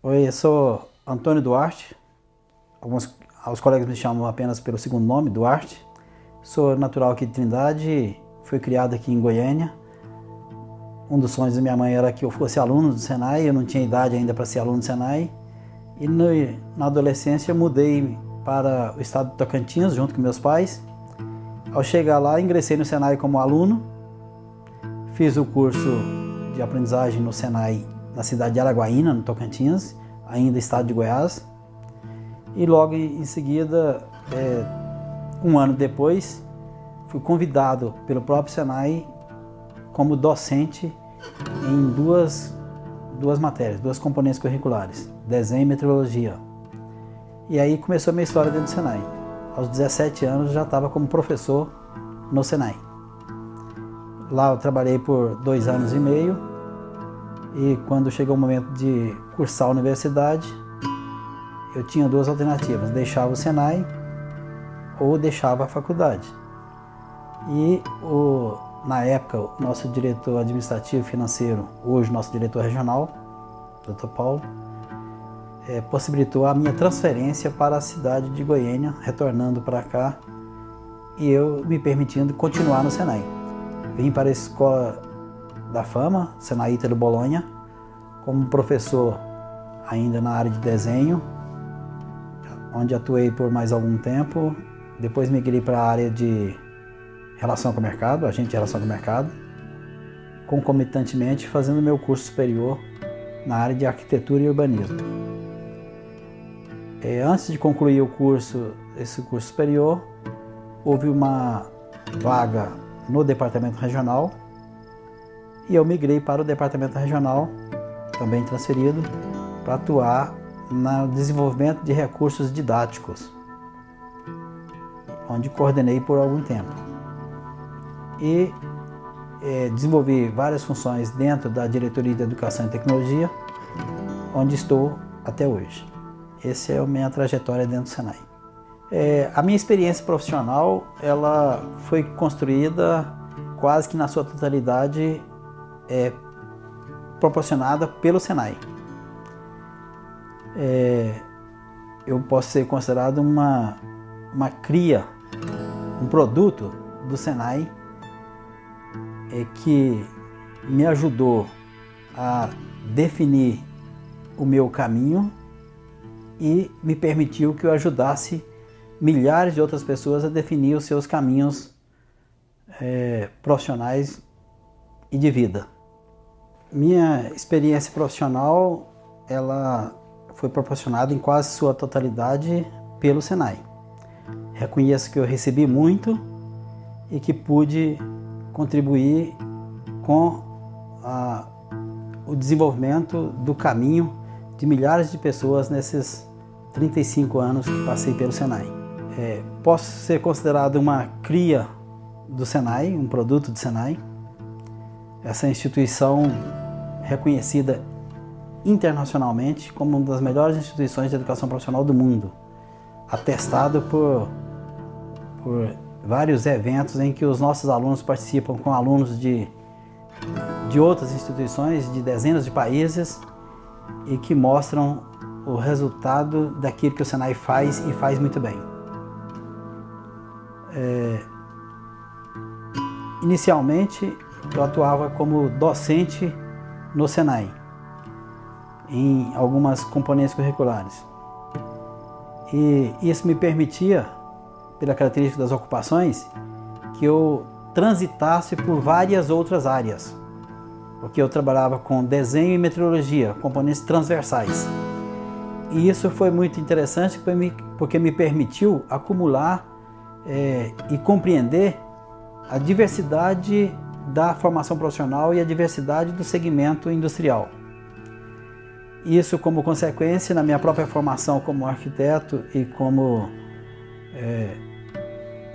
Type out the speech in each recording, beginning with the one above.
Oi, eu sou Antônio Duarte. Os colegas me chamam apenas pelo segundo nome, Duarte. Sou natural aqui de Trindade, fui criado aqui em Goiânia. Um dos sonhos da minha mãe era que eu fosse aluno do Senai, eu não tinha idade ainda para ser aluno do Senai. E na adolescência eu mudei para o estado de Tocantins, junto com meus pais. Ao chegar lá, ingressei no Senai como aluno. Fiz o curso de aprendizagem no Senai na cidade de Araguaína, no Tocantins, ainda estado de Goiás. E logo em seguida, um ano depois, fui convidado pelo próprio Senai como docente em duas matérias, duas componentes curriculares, desenho e meteorologia. E aí começou a minha história dentro do Senai. Aos 17 anos já estava como professor no Senai. Lá eu trabalhei por 2 anos e meio e quando chegou o momento de cursar a universidade, eu tinha duas alternativas, deixava o Senai ou deixava a faculdade. E na época, o nosso diretor administrativo e financeiro, hoje nosso diretor regional, Dr. Paulo, possibilitou a minha transferência para a cidade de Goiânia, retornando para cá e eu me permitindo continuar no Senai. Vim para a Escola da Fama, Senai Ítalo Bolonha, como professor ainda na área de desenho, onde atuei por mais algum tempo. Depois migrei para a área de relação com o mercado, agente de relação com o mercado, concomitantemente fazendo meu curso superior na área de arquitetura e urbanismo. Antes de concluir esse curso superior, houve uma vaga no departamento regional e eu migrei para o departamento regional, também transferido, para atuar no desenvolvimento de recursos didáticos, onde coordenei por algum tempo. E desenvolvi várias funções dentro da Diretoria de Educação e Tecnologia, onde estou até hoje. Essa é a minha trajetória dentro do Senai. A minha experiência profissional ela foi construída quase que na sua totalidade proporcionada pelo Senai. Eu posso ser considerado uma cria, um produto do Senai que me ajudou a definir o meu caminho e me permitiu que eu ajudasse milhares de outras pessoas a definir os seus caminhos profissionais e de vida. Minha experiência profissional ela foi proporcionada em quase sua totalidade pelo Senai. Reconheço que eu recebi muito e que pude contribuir com o desenvolvimento do caminho de milhares de pessoas nesses 35 anos que passei pelo Senai. Posso ser considerado uma cria do Senai, um produto do Senai. Essa instituição reconhecida internacionalmente como uma das melhores instituições de educação profissional do mundo, atestado por vários eventos em que os nossos alunos participam com alunos de outras instituições, de dezenas de países, e que mostram o resultado daquilo que o Senai faz e faz muito bem. Inicialmente, eu atuava como docente no Senai, em algumas componentes curriculares. E isso me permitia, pela característica das ocupações, que eu transitasse por várias outras áreas, porque eu trabalhava com desenho e meteorologia, componentes transversais. E isso foi muito interessante porque me permitiu acumular e compreender a diversidade da formação profissional e a diversidade do segmento industrial. Isso, como consequência, na minha própria formação como arquiteto e como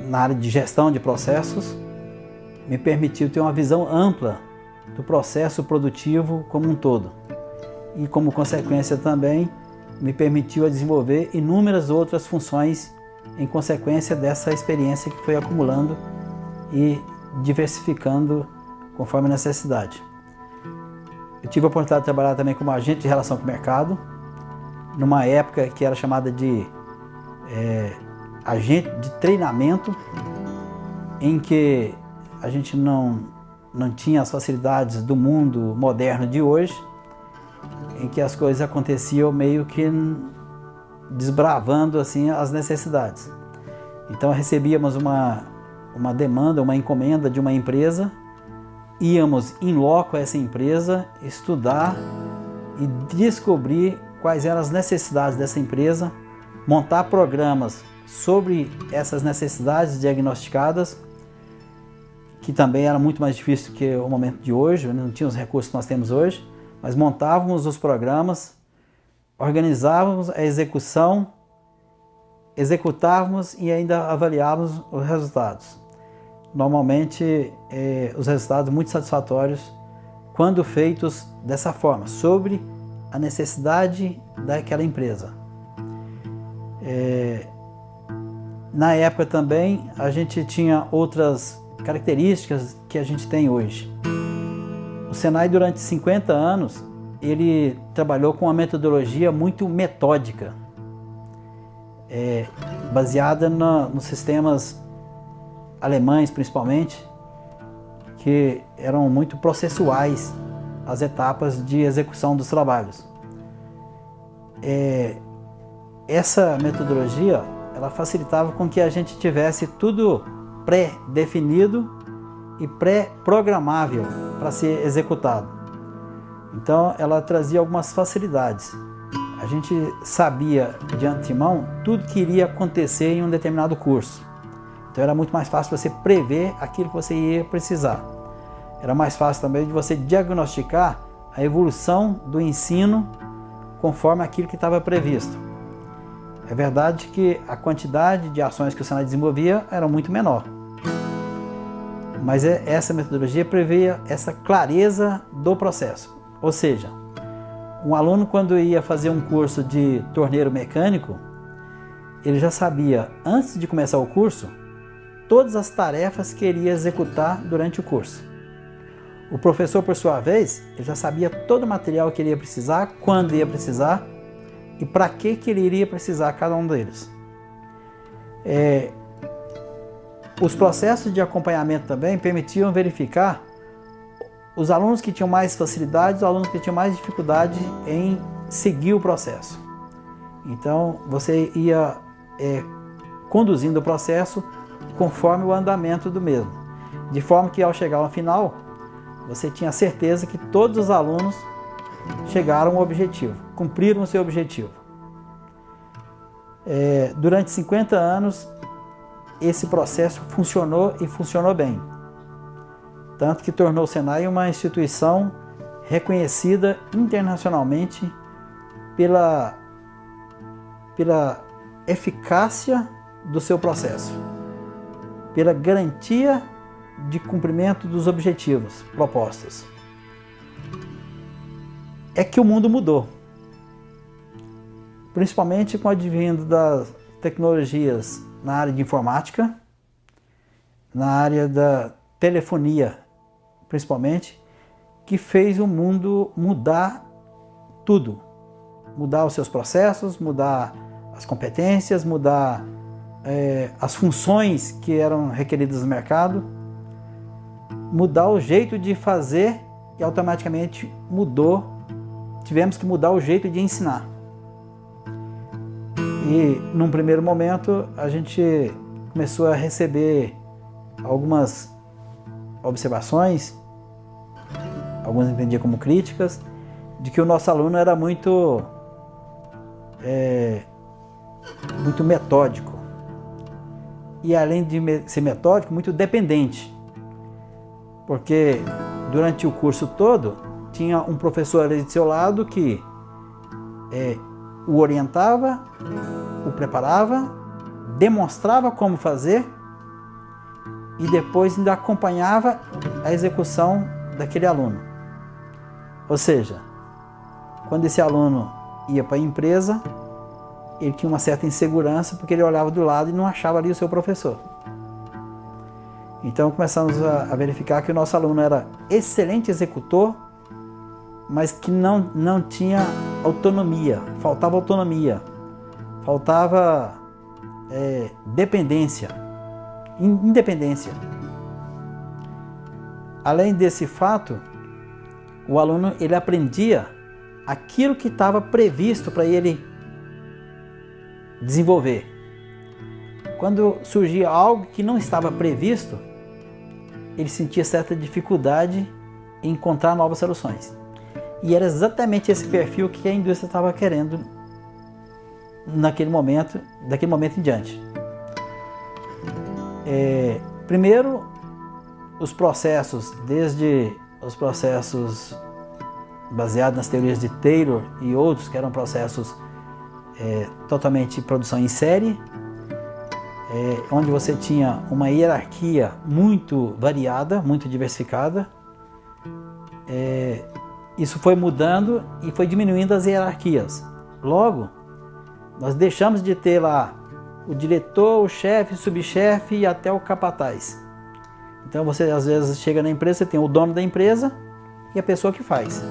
na área de gestão de processos, me permitiu ter uma visão ampla do processo produtivo como um todo. E, como consequência também, me permitiu desenvolver inúmeras outras funções em consequência dessa experiência que foi acumulando e diversificando conforme a necessidade. Eu tive a oportunidade de trabalhar também como agente de relação com o mercado, numa época que era chamada de agente de treinamento, em que a gente não tinha as facilidades do mundo moderno de hoje, em que as coisas aconteciam meio que desbravando assim as necessidades. Então recebíamos uma demanda, uma encomenda de uma empresa, íamos em loco a essa empresa estudar e descobrir quais eram as necessidades dessa empresa, montar programas sobre essas necessidades diagnosticadas, que também era muito mais difícil que o momento de hoje, não tinha os recursos que nós temos hoje, mas montávamos os programas, organizávamos a execução, executávamos e ainda avaliávamos os resultados. Normalmente, os resultados muito satisfatórios quando feitos dessa forma, sobre a necessidade daquela empresa. Na época também, a gente tinha outras características que a gente tem hoje. O Senai, durante 50 anos, ele trabalhou com uma metodologia muito metódica, baseada nos sistemas alemães, principalmente, que eram muito processuais as etapas de execução dos trabalhos. Essa metodologia, ela facilitava com que a gente tivesse tudo pré-definido e pré-programável para ser executado. Então, ela trazia algumas facilidades. A gente sabia de antemão tudo que iria acontecer em um determinado curso. Então, era muito mais fácil você prever aquilo que você ia precisar. Era mais fácil também de você diagnosticar a evolução do ensino conforme aquilo que estava previsto. É verdade que a quantidade de ações que o Senai desenvolvia era muito menor. Mas essa metodologia previa essa clareza do processo. Ou seja, um aluno, quando ia fazer um curso de torneiro mecânico, ele já sabia, antes de começar o curso, todas as tarefas que iria executar durante o curso. O professor, por sua vez, ele já sabia todo o material que ele ia precisar, quando ia precisar e para que ele iria precisar cada um deles. Os processos de acompanhamento também permitiam verificar os alunos que tinham mais facilidades, os alunos que tinham mais dificuldade em seguir o processo. Então, você ia conduzindo o processo conforme o andamento do mesmo, de forma que ao chegar ao final, você tinha certeza que todos os alunos chegaram ao objetivo, cumpriram o seu objetivo. Durante 50 anos, esse processo funcionou e funcionou bem. Tanto que tornou o Senai uma instituição reconhecida internacionalmente pela eficácia do seu processo, pela garantia de cumprimento dos objetivos propostos. É que o mundo mudou, principalmente com o advento das tecnologias na área de informática, na área da telefonia, principalmente, que fez o mundo mudar tudo. Mudar os seus processos, mudar as competências, mudar as funções que eram requeridas no mercado, mudar o jeito de fazer e automaticamente tivemos que mudar o jeito de ensinar. E num primeiro momento a gente começou a receber algumas observações, alguns entendiam como críticas, de que o nosso aluno era muito metódico. E além de ser metódico, muito dependente. Porque durante o curso todo, tinha um professor ali do seu lado que o orientava, o preparava, demonstrava como fazer e depois ainda acompanhava a execução daquele aluno. Ou seja, quando esse aluno ia para a empresa, ele tinha uma certa insegurança porque ele olhava do lado e não achava ali o seu professor. Então começamos a verificar que o nosso aluno era excelente executor, mas que não tinha autonomia, faltava dependência, independência. Além desse fato, o aluno ele aprendia aquilo que estava previsto para ele desenvolver. Quando surgia algo que não estava previsto, ele sentia certa dificuldade em encontrar novas soluções. E era exatamente esse perfil que a indústria estava querendo daquele momento em diante. Primeiro, os processos, desde os processos baseados nas teorias de Taylor e outros, que eram processos totalmente produção em série, onde você tinha uma hierarquia muito variada, muito diversificada. Isso foi mudando e foi diminuindo as hierarquias. Logo, nós deixamos de ter lá o diretor, o chefe, o subchefe e até o capataz. Então você às vezes chega na empresa, você tem o dono da empresa e a pessoa que faz.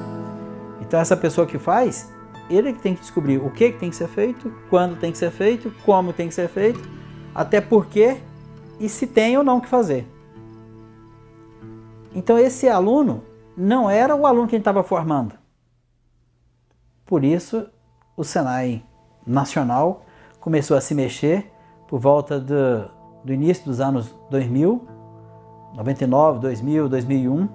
Então essa pessoa que faz, ele que tem que descobrir o que tem que ser feito, quando tem que ser feito, como tem que ser feito, até porque e se tem ou não o que fazer. Então esse aluno não era o aluno que a gente estava formando. Por isso o Senai Nacional começou a se mexer por volta do início dos anos 2000, 99, 2000, 2001,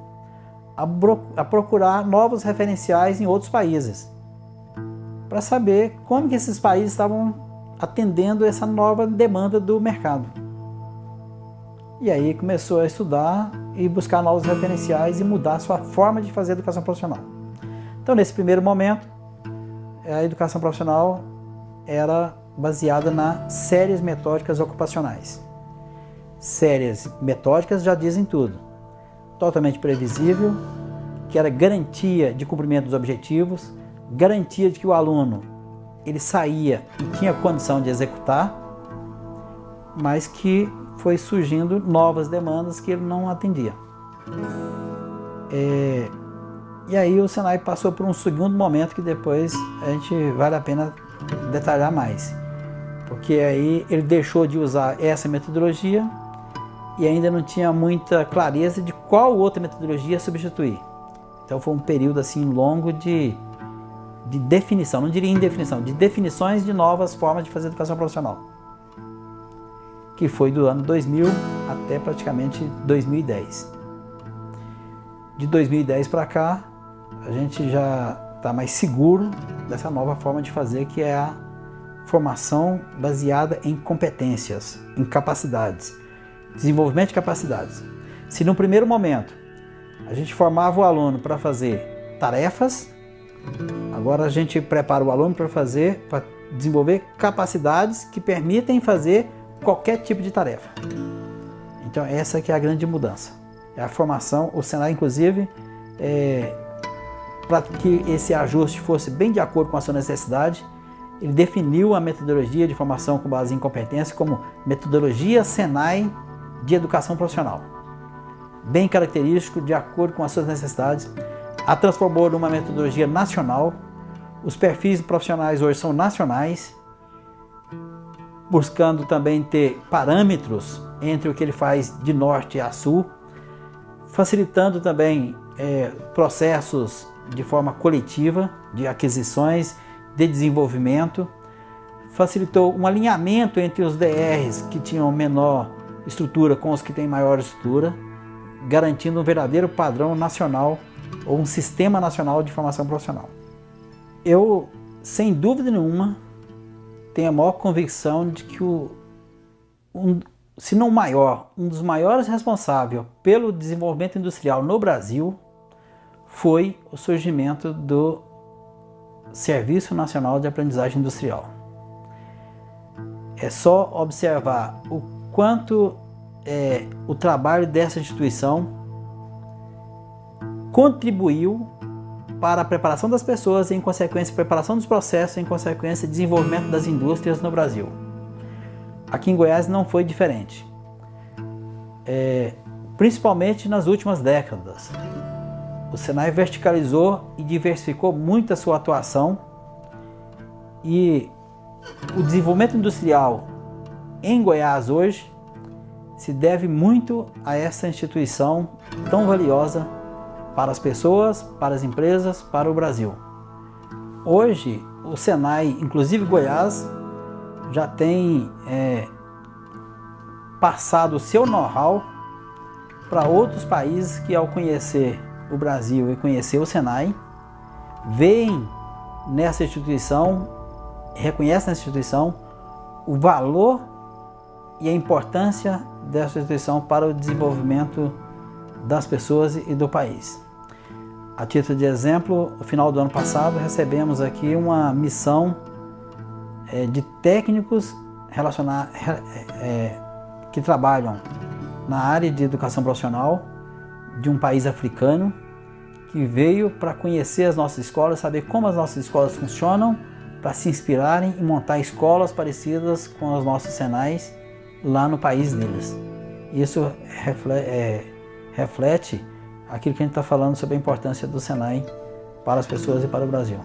a procurar novos referenciais em outros países, para saber como que esses países estavam atendendo essa nova demanda do mercado. E aí começou a estudar e buscar novos referenciais e mudar a sua forma de fazer educação profissional. Então, nesse primeiro momento, a educação profissional era baseada nas séries metódicas ocupacionais. Séries metódicas já dizem tudo. Totalmente previsível, que era garantia de cumprimento dos objetivos, garantia de que o aluno ele saía e tinha condição de executar, mas que foi surgindo novas demandas que ele não atendia. E aí o Senai passou por um segundo momento que depois a gente vale a pena detalhar mais. Porque aí ele deixou de usar essa metodologia e ainda não tinha muita clareza de qual outra metodologia substituir. Então foi um período assim longo de definição, não diria indefinição, de definições de novas formas de fazer educação profissional, que foi do ano 2000 até praticamente 2010. De 2010 para cá, a gente já está mais seguro dessa nova forma de fazer, que é a formação baseada em competências, em capacidades, desenvolvimento de capacidades. Se no primeiro momento a gente formava o aluno para fazer tarefas, agora a gente prepara o aluno para desenvolver capacidades que permitem fazer qualquer tipo de tarefa. Então essa que é a grande mudança. É a formação, o Senai inclusive, para que esse ajuste fosse bem de acordo com a sua necessidade, ele definiu a metodologia de formação com base em competência como metodologia Senai de educação profissional. Bem característico, de acordo com as suas necessidades, a transformou numa metodologia nacional. Os perfis profissionais hoje são nacionais, buscando também ter parâmetros entre o que ele faz de norte a sul, facilitando também processos de forma coletiva, de aquisições, de desenvolvimento, facilitou um alinhamento entre os DRs que tinham menor estrutura com os que têm maior estrutura, garantindo um verdadeiro padrão nacional ou um sistema nacional de formação profissional. Eu, sem dúvida nenhuma, tenho a maior convicção de que se não o maior, um dos maiores responsáveis pelo desenvolvimento industrial no Brasil foi o surgimento do Serviço Nacional de Aprendizagem Industrial. É só observar o quanto o trabalho dessa instituição contribuiu para a preparação das pessoas, em consequência, preparação dos processos, em consequência, desenvolvimento das indústrias no Brasil. Aqui em Goiás não foi diferente. Principalmente nas últimas décadas. O Senai verticalizou e diversificou muito a sua atuação E o desenvolvimento industrial em Goiás hoje se deve muito a essa instituição tão valiosa para as pessoas, para as empresas, para o Brasil. Hoje, o Senai, inclusive Goiás, já tem passado o seu know-how para outros países que, ao conhecer o Brasil e conhecer o Senai, veem nessa instituição, reconhecem nessa instituição o valor e a importância dessa instituição para o desenvolvimento das pessoas e do país. A título de exemplo, no final do ano passado, recebemos aqui uma missão de técnicos que trabalham na área de educação profissional de um país africano, que veio para conhecer as nossas escolas, saber como as nossas escolas funcionam, para se inspirarem e montar escolas parecidas com os nossos Senais lá no país deles. Isso reflete aquilo que a gente está falando sobre a importância do Senai para as pessoas e para o Brasil.